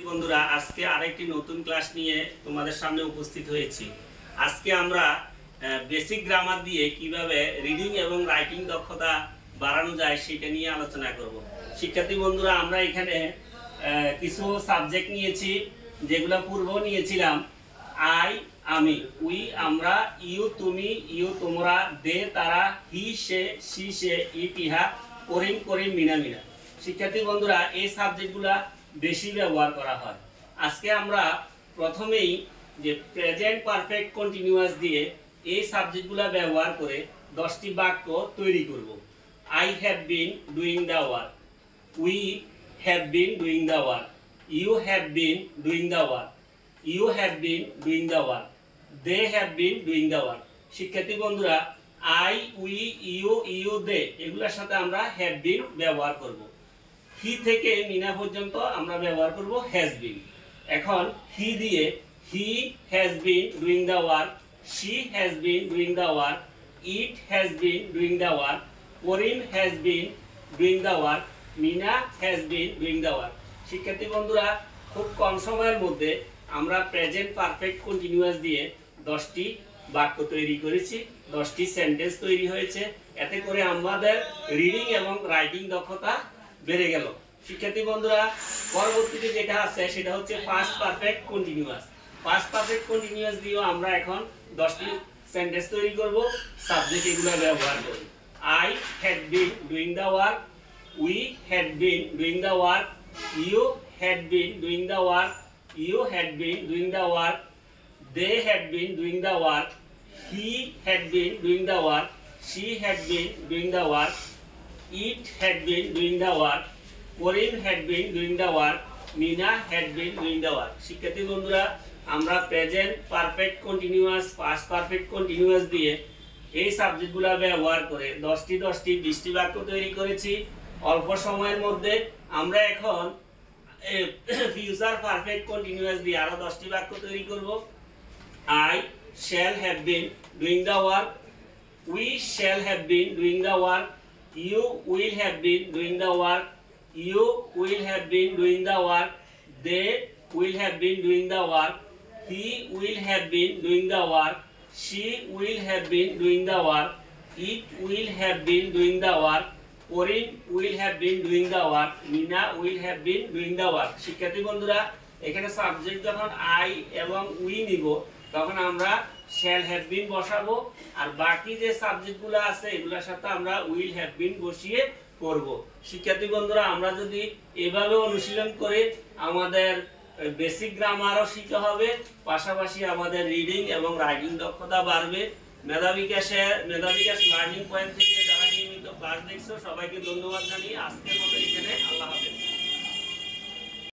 বন্ধুরা, আজকে আরেকটি নতুন ক্লাস নিয়ে তোমাদের সামনে উপস্থিত হয়েছি। আজকে আমরা বেসিক গ্রামার দিয়ে কিভাবে রিডিং এবং রাইটিং দক্ষতা বাড়ানো যায় সেটা নিয়ে আলোচনা করব। শিক্ষার্থী বন্ধুরা, আমরা এখানে কিছু সাবজেক্ট নিয়েছি, যেগুলো পূর্ব নিয়েছিলাম। আই আমি, উই আমরা, ইউ তুমি, ইউ তোমরা, দে তারা, হি সে, সি সে, ইট ইহা, করিম করিম, মিনা মিনা। শিক্ষার্থী বন্ধুরা, এই সাবজেক্টগুলা বেশি ব্যবহার করা হয়। আজকে আমরা প্রথমেই যে প্রেজেন্ট পারফেক্ট কন্টিনিউয়াস দিয়ে এই সাবজেক্টগুলো ব্যবহার করে 10টি বাক্য তৈরি করব। I have been doing the work, we have been doing the work, you have been doing the work, you have been doing the work, they have been doing the work. শিক্ষার্থী বন্ধুরা, I we you you they এগুলোর সাথে আমরা have been ব্যবহার করব। হি থেকে মিনা পর্যন্ত আমরা ব্যবহার করব হ্যাজ বিন। এখন হি দিয়ে he has been doing the work, she has been doing the work, it has been doing the work, Karim has been doing the work, Mina has been doing the work. শিক্ষার্থী বন্ধুরা, খুব কম সময়ের মধ্যে আমরা present perfect continuous দিয়ে 10টি বাক্য তৈরি করেছি, 10টি সেন্টেন্স তৈরি হয়েছে। এতে করে আমাদের রিডিং এবং রাইটিং দক্ষতা বেড়ে গেল। শিক্ষার্থী বন্ধুরা, পরবর্তীতে যেটা আছে সেটা হচ্ছে past perfect continuous. Past perfect continuous দিয়েও আমরা এখন 10টি সেন্টেন্স তৈরি করব, সাবজেক্ট এগুলো ব্যবহার করব। I had been doing the work, we had been doing the work, you had been doing the work, you had been doing the work, they had been doing the work, he had been doing the work, she had been doing the work, it had been doing the work, Corinne had been doing the work, Mina had been doing the work. শিক্ষার্থী বন্ধুরা, আমরা present perfect continuous, past perfect continuous দিয়ে এই সাবজেক্টগুলো ব্যবহার করে 10টি 20টি বাক্য তৈরি করেছি অল্প সময়ের মধ্যে। আমরা এখন ফিউচার পারফেক্ট কন্টিনিউয়াস দিয়ে আরো 10টি বাক্য তৈরি করব। I shall have been doing the work, we shall have been doing the work, you will have been doing the work, you will have been doing the work, they will have been doing the work, he will have been doing the work, she will have been doing the work, it will have been doing the work, Corinne will have been doing the work, Mina will have been doing the work. শিক্ষার্থী বন্ধুরা, এখানে subject যখন I এবং we নিব তখন আমরা shall have been বসাবো, আর বাকি যে সাবজেক্টগুলো আছে এগুলোর সাথে আমরা উইল হ্যাভ বিন বসিয়ে করব। শিক্ষার্থী বন্ধুরা, আমরা যদি এভাবে অনুশীলন করে আমাদের বেসিক গ্রামারও শিখতে হবে, পাশাপাশি আমাদের রিডিং এবং রাইটিং দক্ষতা বাড়বে। মেধাবিকাশ লার্নিং পয়েন্ট থেকে যারা নিয়মিত ক্লাস দেখছো সবাইকে ধন্যবাদ জানিয়ে আজকের মতো এখানে আল্লাহ হাফেজ।